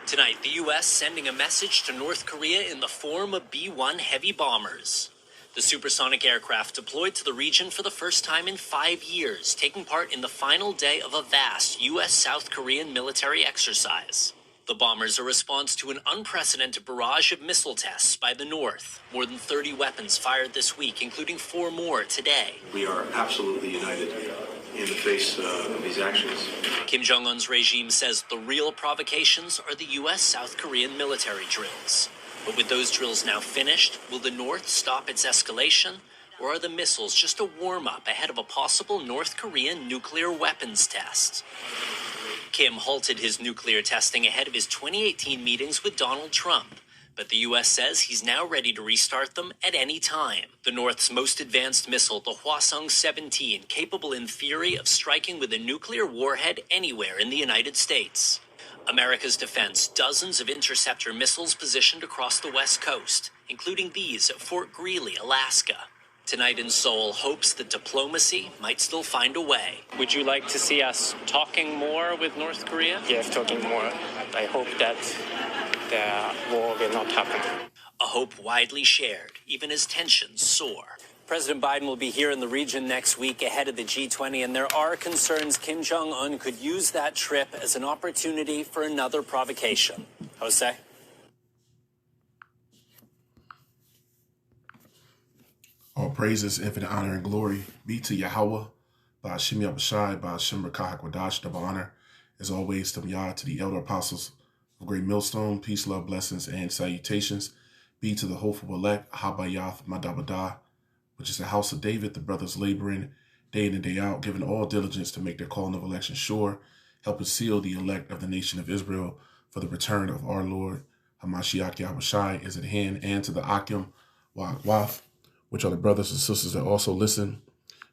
Tonight, the U.S. sending a message to North Korea in the form of B-1 heavy bombers. The supersonic aircraft deployed to the region for the first time in 5 years, taking part in the final day of a vast U.S.-South Korean military exercise. The bombers are a response to an unprecedented barrage of missile tests by the North. More than 30 weapons fired this week, including 4 more today. We are absolutely united in the face of these actions. Kim Jong-un's regime says the real provocations are the U.S.-South Korean military drills. But with those drills now finished, will the North stop its escalation? Or are the missiles just a warm-up ahead of a possible North Korean nuclear weapons test? Kim halted his nuclear testing ahead of his 2018 meetings with Donald Trump. But the U.S. says he's now ready to restart them at any time. The North's most advanced missile, the Hwasong-17, capable in theory of striking with a nuclear warhead anywhere in the United States. America's defense, dozens of interceptor missiles positioned across the West Coast, including these at Fort Greely, Alaska. Tonight in Seoul, hopes that diplomacy might still find a way. Would you like to see us talking more with North Korea? Yes, talking more. I hope that the war will not happen. A hope widely shared, even as tensions soar. President Biden will be here in the region next week ahead of the G20, and there are concerns Kim Jong-un could use that trip as an opportunity for another provocation. Jose? All praises, infinite honor, and glory be to Yahweh, by Hashem Yahweh, by Hashem Rakah HaKodash, double honor, as always, to Yah, to the elder apostles of Great Millstone, peace, love, blessings, and salutations be to the hopeful elect, Habayath Madabadah, which is the house of David, the brothers laboring day in and day out, giving all diligence to make their calling of election sure, helping seal the elect of the nation of Israel for the return of our Lord, Hamashiach Yahushai, is at hand, and to the Akim Wa'ath, which are the brothers and sisters that also listen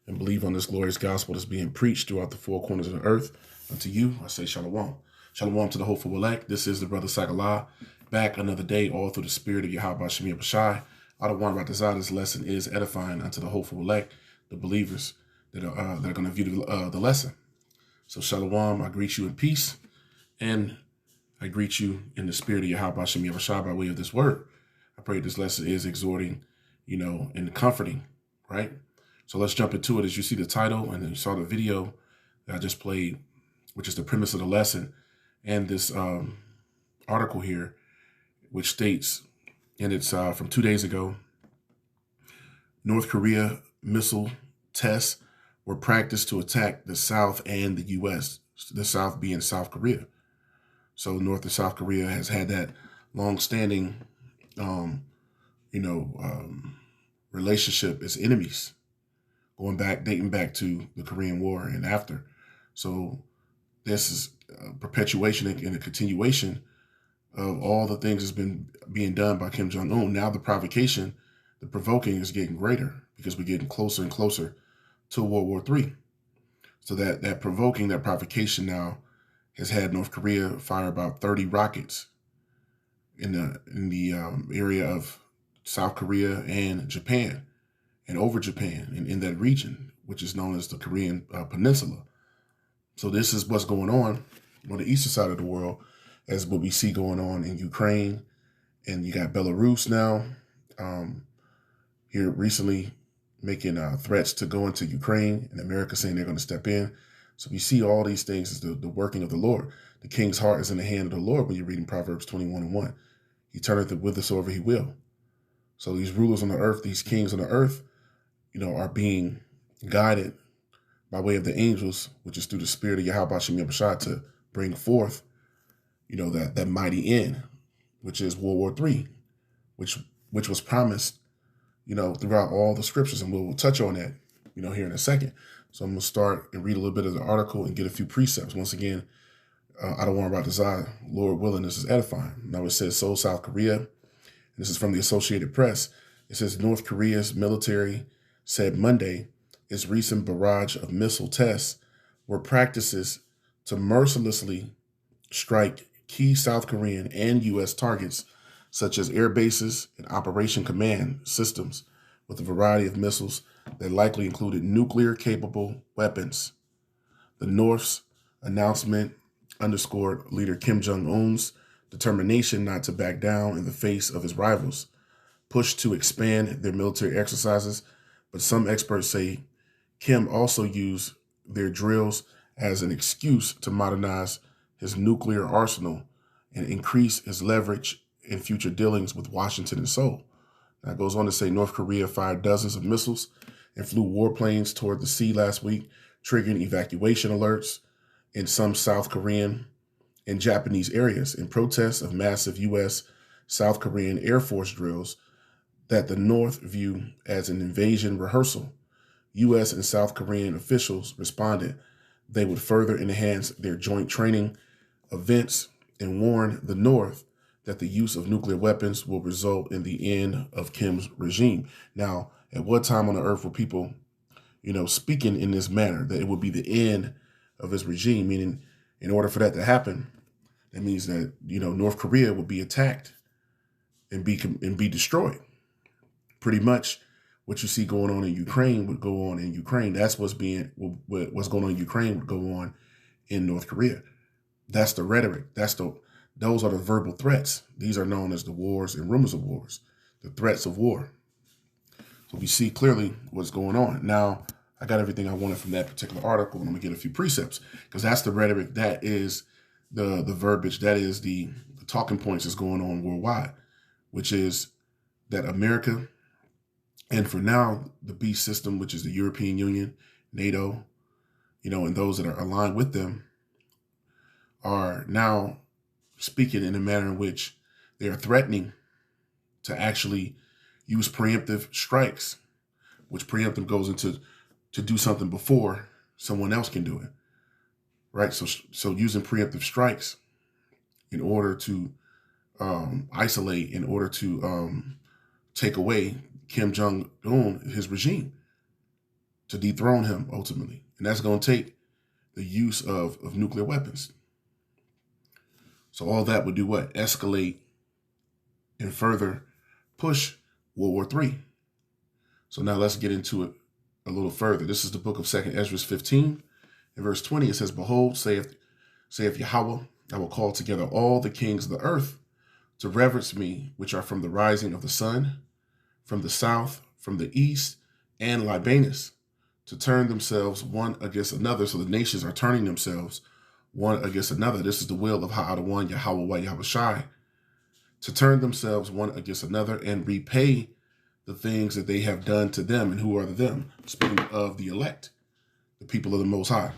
and believe on this glorious gospel that's being preached throughout the four corners of the earth. Unto you, I say shalom. Shalom to the hopeful elect. This is the brother Sagalah, back another day, all through the spirit of Yahweh Shemi Bashai. Adawan Ratazah, this lesson is edifying unto the hopeful elect, the believers that are going to view the lesson. So shalom, I greet you in peace, and I greet you in the spirit of Yahweh Shemi Bashai by way of this word. I pray this lesson is exhorting, and comforting, right? So let's jump into it. As you see the title, and then you saw the video that I just played, which is the premise of the lesson, and this article here, which states, and it's from 2 days ago, North Korea missile tests were practiced to attack the South and the U.S., the South being South Korea. So North and South Korea has had that long-standing, relationship as enemies, dating back to the Korean War and after. So this is a perpetuation and a continuation of all the things that's been being done by Kim Jong-un. Now the provoking is getting greater because we're getting closer and closer to World War III. So that provocation now has had North Korea fire about 30 rockets in the area of South Korea and Japan, and over Japan, and in that region, which is known as the Korean Peninsula. So this is what's going on the eastern side of the world, as what we see going on in Ukraine, and you got Belarus now, here recently making threats to go into Ukraine, and America saying they're going to step in. So we see all these things as the working of the Lord. The king's heart is in the hand of the Lord when you're reading Proverbs 21:1. He turneth it whithersoever he will. So these rulers on the earth, these kings on the earth, are being guided by way of the angels, which is through the spirit of Yahweh Shemi Bashai, to bring forth, that mighty end, which is World War III, which was promised, throughout all the scriptures. And we'll touch on that, here in a second. So I'm going to start and read a little bit of the article and get a few precepts. Once again, I don't want about desire, Lord willing, this is edifying. Now it says Seoul, South Korea. This is from the Associated Press. It says North Korea's military said Monday its recent barrage of missile tests were practices to mercilessly strike key South Korean and U.S. targets, such as air bases and Operation Command systems, with a variety of missiles that likely included nuclear-capable weapons. The North's announcement underscored leader Kim Jong-un's determination not to back down in the face of his rivals, push to expand their military exercises. But some experts say Kim also used their drills as an excuse to modernize his nuclear arsenal and increase his leverage in future dealings with Washington and Seoul. Now, it goes on to say North Korea fired dozens of missiles and flew warplanes toward the sea last week, triggering evacuation alerts in some South Korean and Japanese areas in protest of massive U.S. South Korean Air Force drills that the North view as an invasion rehearsal. U.S. and South Korean officials responded they would further enhance their joint training events and warn the North that the use of nuclear weapons will result in the end of Kim's regime. Now, at what time on the earth were people, speaking in this manner, that it would be the end of his regime? Meaning, in order for that to happen, that means that, North Korea would be attacked and be destroyed. Pretty much what you see going on in Ukraine would go on in Ukraine. That's what's going on in Ukraine would go on in North Korea. That's the rhetoric. Those are the verbal threats. These are known as the wars and rumors of wars, the threats of war. So we see clearly what's going on. Now, I got everything I wanted from that particular article, and I'm gonna get a few precepts, because that's the rhetoric, that is the verbiage, that is the talking points that's going on worldwide, which is that America, and for now, the beast system, which is the European Union, NATO, and those that are aligned with them, are now speaking in a manner in which they are threatening to actually use preemptive strikes, which preemptive goes into to do something before someone else can do it, right? So using preemptive strikes in order to isolate, in order to take away Kim Jong-un, his regime, to dethrone him ultimately. And that's going to take the use of nuclear weapons. So all that would do what? Escalate and further push World War III. So now let's get into it a little further. This is the book of 2nd Ezra 15. In verse 20, it says, Behold, saith Yahweh, I will call together all the kings of the earth to reverence me, which are from the rising of the sun, from the south, from the east, and Libanus, to turn themselves one against another. So the nations are turning themselves one against another. This is the will of Ha'adawan Yahweh Yahushai, to turn themselves one against another and repay the things that they have done to them. And who are the them? Speaking of the elect, the people of the Most High,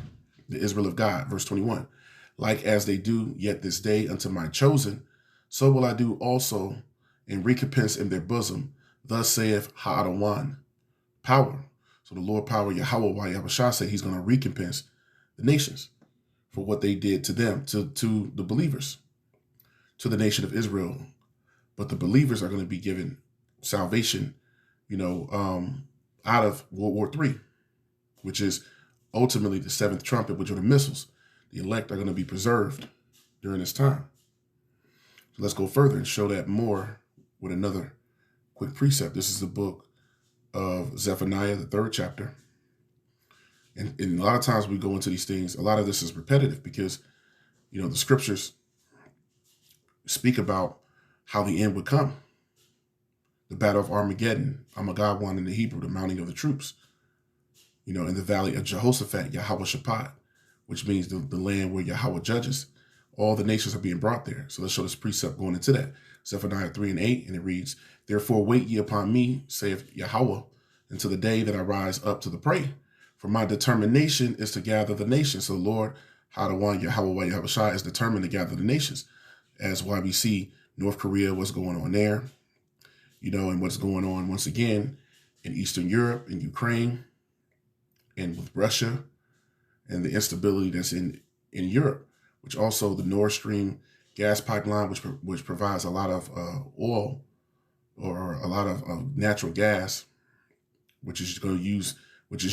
the Israel of God. Verse 21, like as they do yet this day unto my chosen, so will I do also in recompense in their bosom. Thus saith Ha'adawan, power. So the Lord power Yahweh Yahushua said he's going to recompense the nations for what they did to them, to the believers, to the nation of Israel. But the believers are going to be given salvation, out of World War III, which is ultimately the seventh trumpet, which are the missiles. The elect are going to be preserved during this time. So let's go further and show that more with another quick precept. This is the book of Zephaniah, the 3rd chapter. And a lot of times we go into these things, a lot of this is repetitive because, the scriptures speak about how the end would come. The battle of Armageddon, Armageddon in the Hebrew, the mounting of the troops, in the valley of Jehoshaphat, Yahweh Shaphat, which means the land where Yahweh judges. All the nations are being brought there. So let's show this precept going into that. Zephaniah 3:8, and it reads, Therefore wait ye upon me, saith Yahweh, until the day that I rise up to the prey. For my determination is to gather the nations. So the Lord, Hadawan Yahweh Yahushua, is determined to gather the nations. As why we see North Korea, what's going on there, and what's going on once again in Eastern Europe, in Ukraine, and with Russia, and the instability that's in Europe, which also the Nord Stream gas pipeline, which provides a lot of oil or a lot of natural gas, which is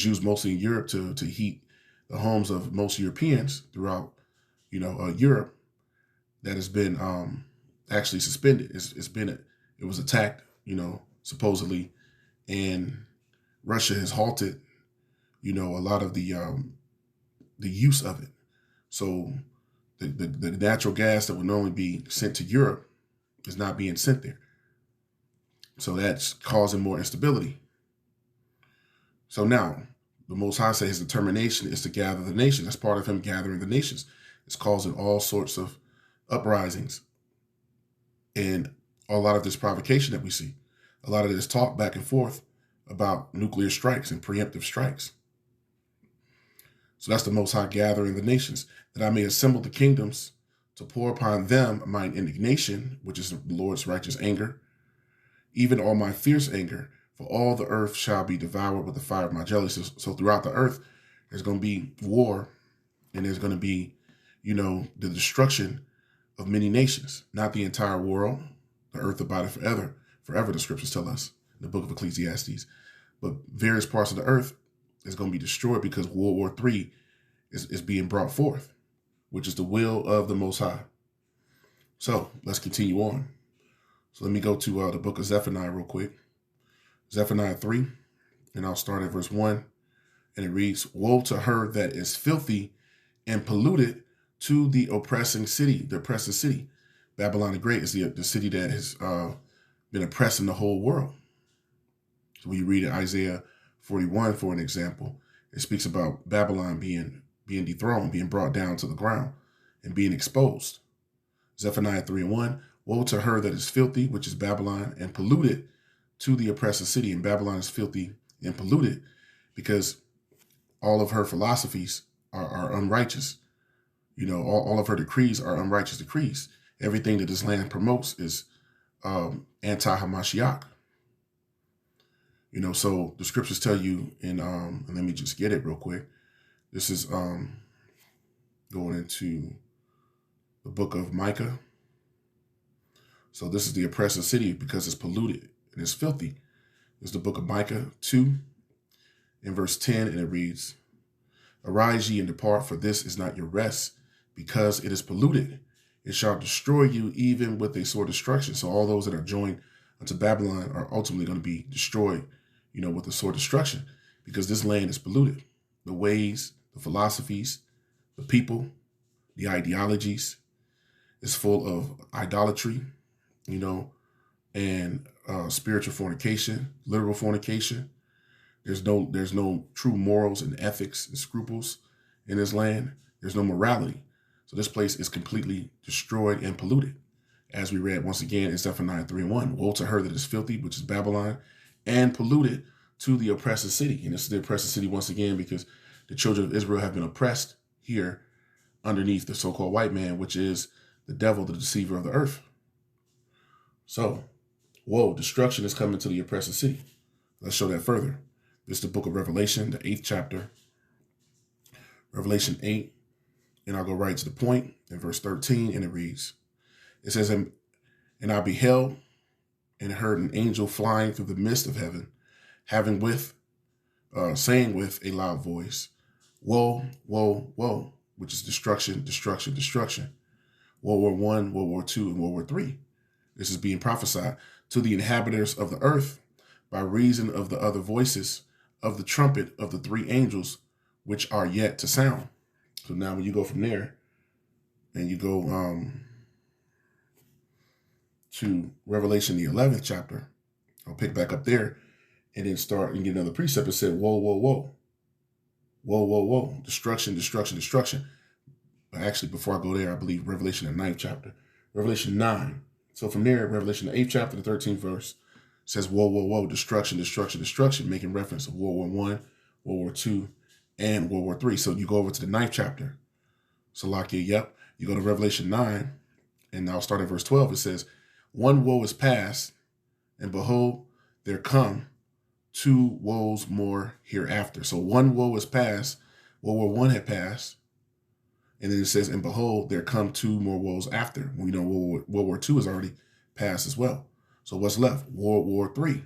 used mostly in Europe to heat the homes of most Europeans throughout, Europe, that has been actually suspended. It was attacked, supposedly, and Russia has halted, a lot of the use of it. So the natural gas that would normally be sent to Europe is not being sent there. So that's causing more instability. So now, the Most High says his determination is to gather the nations. That's part of him gathering the nations. It's causing all sorts of uprisings and a lot of this provocation that we see. A lot of this talk back and forth about nuclear strikes and preemptive strikes. So that's the Most High gathering the nations, that I may assemble the kingdoms to pour upon them mine indignation, which is the Lord's righteous anger, even all my fierce anger, for all the earth shall be devoured with the fire of my jealousy. So throughout the earth, there's going to be war, and there's going to be, the destruction of many nations, not the entire world. The earth abideth forever, the scriptures tell us in the book of Ecclesiastes. But various parts of the earth is going to be destroyed because World War III is being brought forth, which is the will of the Most High. So let's continue on. So let me go to the book of Zephaniah real quick. Zephaniah 3, and I'll start at verse 1. And it reads, woe to her that is filthy and polluted, to the oppressing city, the oppressive city. Babylon the Great is the city that has been oppressing the whole world. So when you read Isaiah 41, for an example, it speaks about Babylon being dethroned, being brought down to the ground, and being exposed. Zephaniah 3:1, woe to her that is filthy, which is Babylon, and polluted, to the oppressive city. And Babylon is filthy and polluted because all of her philosophies are unrighteous. All of her decrees are unrighteous decrees. Everything that this land promotes is anti-Hamashiach. So the scriptures tell you and let me just get it real quick. This is going into the book of Micah. So this is the oppressive city because it's polluted and it's filthy. It's the book of Micah 2 in verse 10, and it reads, arise ye and depart, for this is not your rest, because it is polluted. It shall destroy you even with a sore destruction. So all those that are joined unto Babylon are ultimately going to be destroyed, with a sore destruction, because this land is polluted. The ways, the philosophies, the people, the ideologies is full of idolatry, and spiritual fornication, literal fornication. There's no true morals and ethics and scruples in this land. There's no morality. So this place is completely destroyed and polluted. As we read once again in Zephaniah 3:1, woe to her that is filthy, which is Babylon, and polluted, to the oppressive city. And this is the oppressive city once again because the children of Israel have been oppressed here underneath the so-called white man, which is the devil, the deceiver of the earth. So, woe, destruction is coming to the oppressive city. Let's show that further. This is the book of Revelation, the 8th chapter. Revelation 8, and I'll go right to the point in verse 13, and it reads, it says, and I beheld and heard an angel flying through the midst of heaven, saying with a loud voice, woe, woe, woe, which is destruction, destruction, destruction. World War I, World War II, and World War III. This is being prophesied to the inhabitants of the earth by reason of the other voices of the trumpet of the three angels, which are yet to sound. So now when you go from there and you go to Revelation, the 11th chapter, I'll pick back up there and then start and get another precept that said, whoa, whoa, whoa, whoa, whoa, whoa, destruction, destruction, destruction. But actually, before I go there, I believe Revelation, the 9th chapter, Revelation 9. So from there, Revelation, the 8th chapter, the 13th verse says, whoa, whoa, whoa, destruction, destruction, destruction, making reference to World War I, World War II, and World War III. So you go over to the 9th chapter. So Lakia, yep. You go to Revelation 9, and I'll start at verse 12. It says, one woe is past, and behold, there come two woes more hereafter. So one woe is past, World War I had passed, and then it says, and behold, there come two more woes after. We know World War II is already passed as well. So what's left? World War III,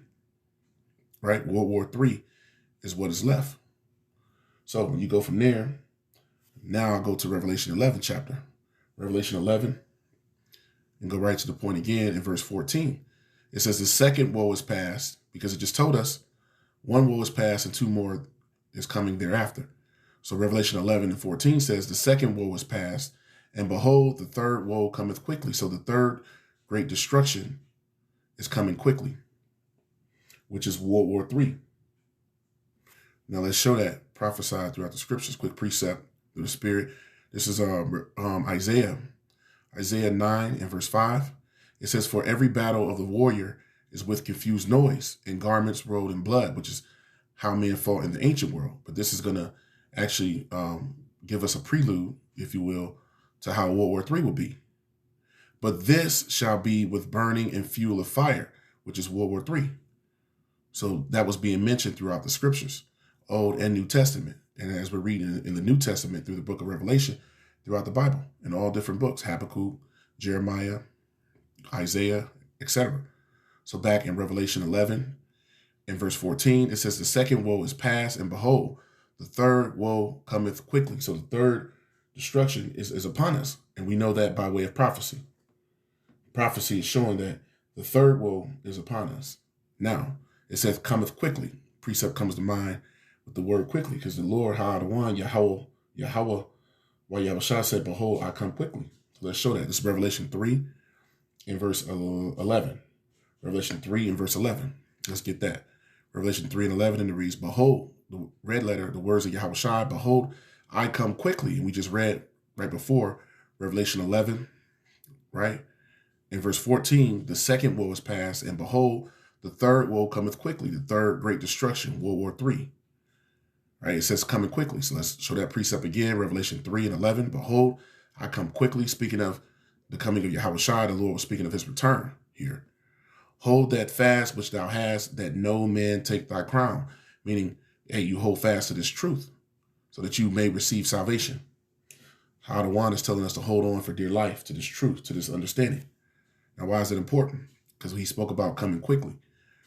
right? World War III is what is left. So when you go from there, now I'll go to Revelation 11 chapter. Revelation 11, and go right to the point again in verse 14. It says the second woe is past, because it just told us one woe is past and two more is coming thereafter. So Revelation 11 and 14 says the second woe is past, And behold, the third woe cometh quickly. So the third great destruction is coming quickly, which is World War III. Now let's show that prophesied throughout the scriptures. Quick precept through the Spirit. This is Isaiah 9 and verse 5. It says, for every battle of the warrior is with confused noise and garments rolled in blood, which is how men fought in the ancient world. But this is going to actually give us a prelude, if you will, to how World War III will be. But this shall be with burning and fuel of fire, which is World War III. So that was being mentioned throughout the scriptures, Old and New Testament. And as we're reading in the New Testament through the book of Revelation, throughout the Bible, in all different books, Habakkuk, Jeremiah, Isaiah, etc. So back in Revelation 11, in verse 14, it says, the second woe is past, and behold, the third woe cometh quickly. So the third destruction is upon us. And we know that by way of prophecy. Prophecy is showing that the third woe is upon us. Now, it says cometh quickly. Precept comes to mind with the word quickly, because the Lord, Yahweh, while Yahweh said, behold, I come quickly. So let's show that. This is Revelation 3 in verse 11. Revelation 3 in verse 11. Let's get that. Revelation 3 and 11, and it reads, behold, the red letter, the words of Yahweh, behold, I come quickly. And we just read right before Revelation 11, right? In verse 14, the second woe is past, and behold, the third woe cometh quickly, the third great destruction, World War III. Right? It says coming quickly. So let's show that precept again, Revelation 3 and 11. Behold, I come quickly, speaking of the coming of Yahweh, the Lord was speaking of his return here. Hold that fast which thou hast, that no man take thy crown. Meaning, hey, you hold fast to this truth so that you may receive salvation. Hadawan is telling us to hold on for dear life to this truth, to this understanding. Now, why is it important? Because he spoke about coming quickly.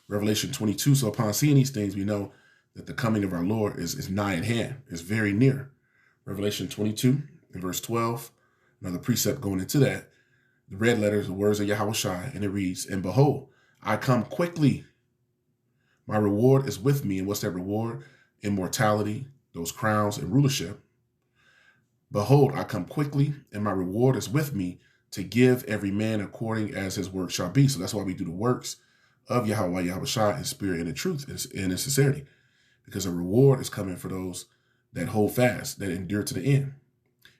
Revelation 22, so upon seeing these things, we know that the coming of our Lord is nigh at hand, is very near. Revelation 22 in verse 12, another precept going into that, the red letters, the words of Yahweh, and it reads, and behold, I come quickly. My reward is with me. And what's that reward? Immortality, those crowns and rulership. Behold, I come quickly, and my reward is with me to give every man according as his work shall be. So that's why we do the works of Yahweh in spirit and in truth and in sincerity. Because a reward is coming for those that hold fast, that endure to the end.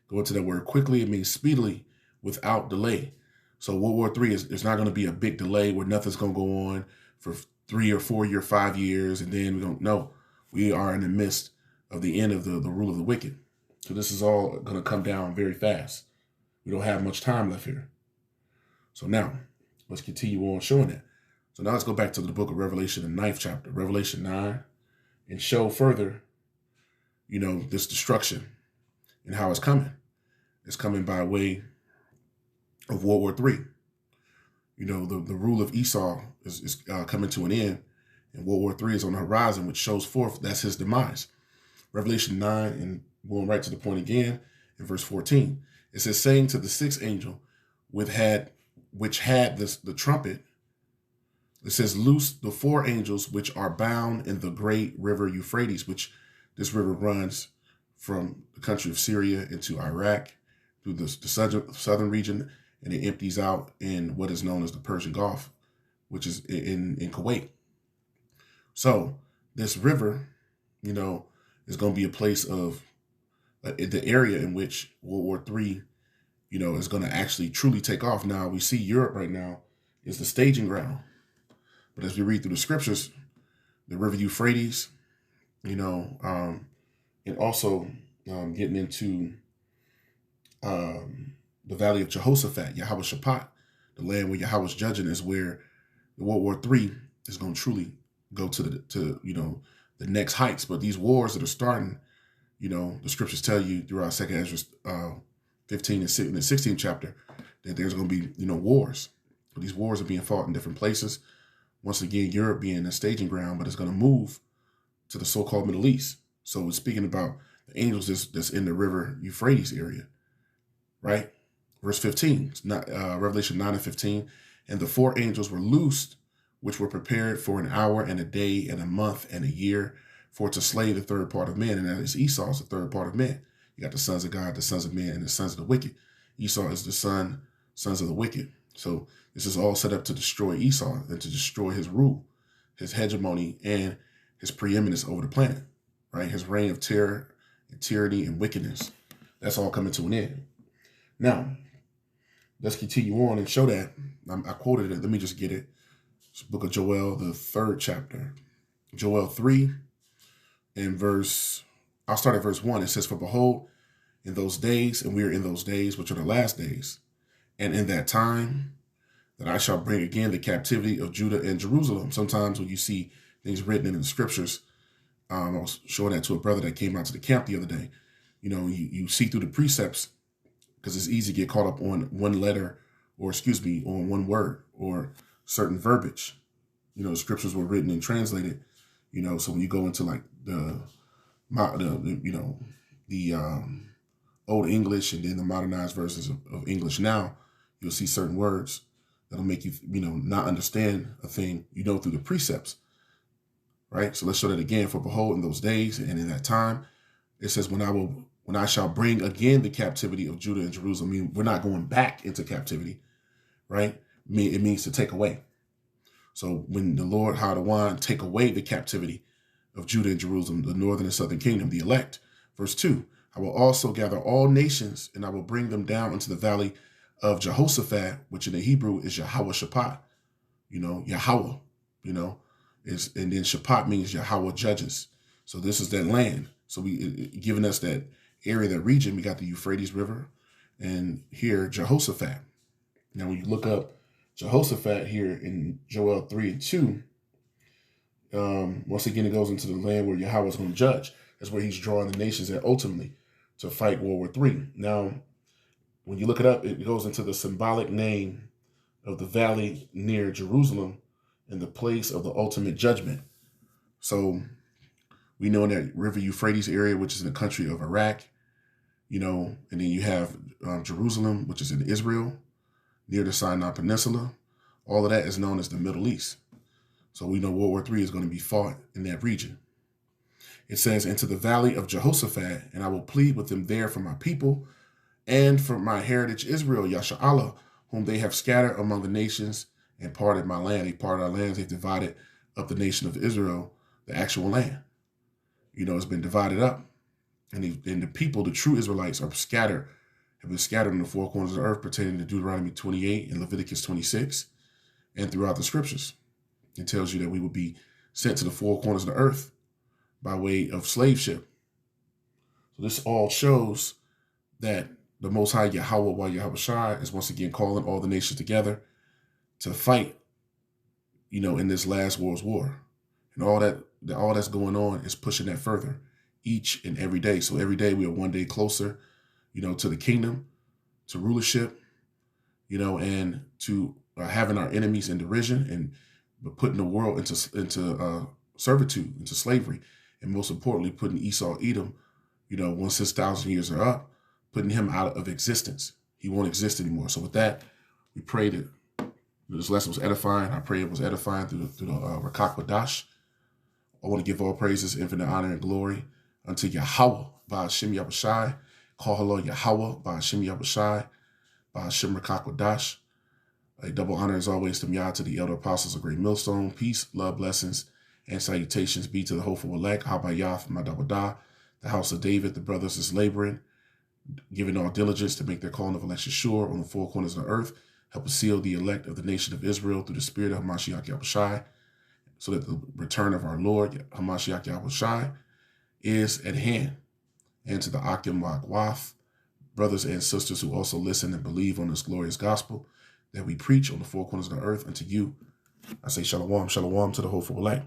Go into that word quickly, it means speedily, without delay. So World War III is not going to be a big delay where nothing's going to go on for 3 or 4 or 5 years, and then we don't know. We are in the midst of the end of the rule of the wicked. So this is all going to come down very fast. We don't have much time left here. So now, let's continue on showing that. So now let's go back to the book of Revelation, the 9th chapter, Revelation 9, and show further, this destruction and how it's coming. It's coming by way of World War III. The rule of Esau is coming to an end, and World War III is on the horizon, which shows forth that's his demise. Revelation 9, and going right to the point again, in verse 14, it says, saying to the sixth angel, which had the trumpet, it says, loose the 4 angels which are bound in the great river Euphrates, which this river runs from the country of Syria into Iraq through the southern region, and it empties out in what is known as the Persian Gulf, which is in Kuwait. So this river, is going to be a place of the area in which World War III, is going to actually truly take off. Now, we see Europe right now is the staging ground. But as we read through the scriptures, the river Euphrates, and also getting into the valley of Jehoshaphat, Yahweh Shaphat, the land where Yahweh's judging, is where the World War III is going to truly go to the next heights. But these wars that are starting, the scriptures tell you throughout 2 Ezra 15 and 16th chapter that there's going to be, wars. But these wars are being fought in different places. Once again, Europe being a staging ground, but it's going to move to the so-called Middle East. So it's speaking about the angels that's in the river Euphrates area, right? Verse 15, Revelation 9 and 15, and the 4 angels were loosed, which were prepared for an hour and a day and a month and a year for to slay the third part of men. And that is Esau's the third part of men. You got the sons of God, the sons of men, and the sons of the wicked. Esau is the sons of the wicked. So this is all set up to destroy Esau and to destroy his rule, his hegemony, and his preeminence over the planet, right? His reign of terror and tyranny and wickedness. That's all coming to an end. Now, let's continue on and show that. I quoted it. Let me just get it. It's the book of Joel, the 3rd chapter. Joel 3 and I'll start at verse 1. It says, "For behold, in those days, and we are in those days, which are the last days, and in that time, that I shall bring again the captivity of Judah and Jerusalem." Sometimes when you see things written in the scriptures, I was showing that to a brother that came out to the camp the other day. You see through the precepts, because it's easy to get caught up on one letter, or on one word or certain verbiage. The scriptures were written and translated. So when you go into like the Old English and then the modernized versions of English now, you'll see certain words that'll make you, not understand a thing, through the precepts, right? So let's show that again. "For behold, in those days and in that time," it says, when I shall bring again the captivity of Judah and Jerusalem." I mean, we're not going back into captivity, right? It means to take away. So when the Lord Hadawan take away the captivity of Judah and Jerusalem, the northern and southern kingdom, the elect. Verse 2, "I will also gather all nations, and I will bring them down into the valley of Jehoshaphat," which in the Hebrew is Yahweh Shaphat. Yahweh, and then Shaphat means Yahweh judges. So this is that land. So giving us that area, that region. We got the Euphrates River, and here Jehoshaphat. Now, when you look up Jehoshaphat here in Joel 3 and 2, once again, it goes into the land where Yahweh is going to judge. That's where he's drawing the nations at ultimately to fight World War III. Now, when you look it up, it goes into the symbolic name of the valley near Jerusalem and the place of the ultimate judgment. So we know in that River Euphrates area, which is in the country of Iraq, and then you have Jerusalem, which is in Israel, near the Sinai Peninsula. All of that is known as the Middle East. So we know World War III is going to be fought in that region. It says, "Into the valley of Jehoshaphat, and I will plead with them there for my people and for my heritage Israel, Yasha'Allah, whom they have scattered among the nations and parted my land." They parted our lands. They've divided up the nation of Israel, the actual land. It's been divided up. And the people, the true Israelites, have been scattered in the four corners of the earth, pertaining to Deuteronomy 28 and Leviticus 26, and throughout the scriptures. It tells you that we will be sent to the four corners of the earth by way of slave ship. So this all shows that the Most High Yahweh Yahushua is once again calling all the nations together to fight, in this last world's war. And all that's going on is pushing that further each and every day. So every day we are one day closer, to the kingdom, to rulership, and to having our enemies in derision, and putting the world into servitude, into slavery, and most importantly, putting Esau, Edom, once his 1,000 years are up, putting him out of existence. He won't exist anymore. So with that, we pray that this lesson was edifying. I pray it was edifying through the Rakak Wadash. I want to give all praises, infinite honor, and glory unto Yahweh, by Hashem Yahushai. Call hello Yahweh, by Hashem Yahushai, by Hashem Rakak Wadash. A double honor as always to Yah, to the elder apostles of Great Millstone. Peace, love, blessings, and salutations be to the hopeful elect. Habayah from Madawadah, the house of David. The brothers is laboring, giving all diligence to make their calling of election sure on the four corners of the earth. Help us seal the elect of the nation of Israel through the spirit of Hamashiach Yahushai, so that the return of our Lord Hamashiach Yahushai is at hand. And to the Akim Wagwath, brothers and sisters who also listen and believe on this glorious gospel that we preach on the four corners of the earth, unto you, I say shalom, shalom to the hopeful elect.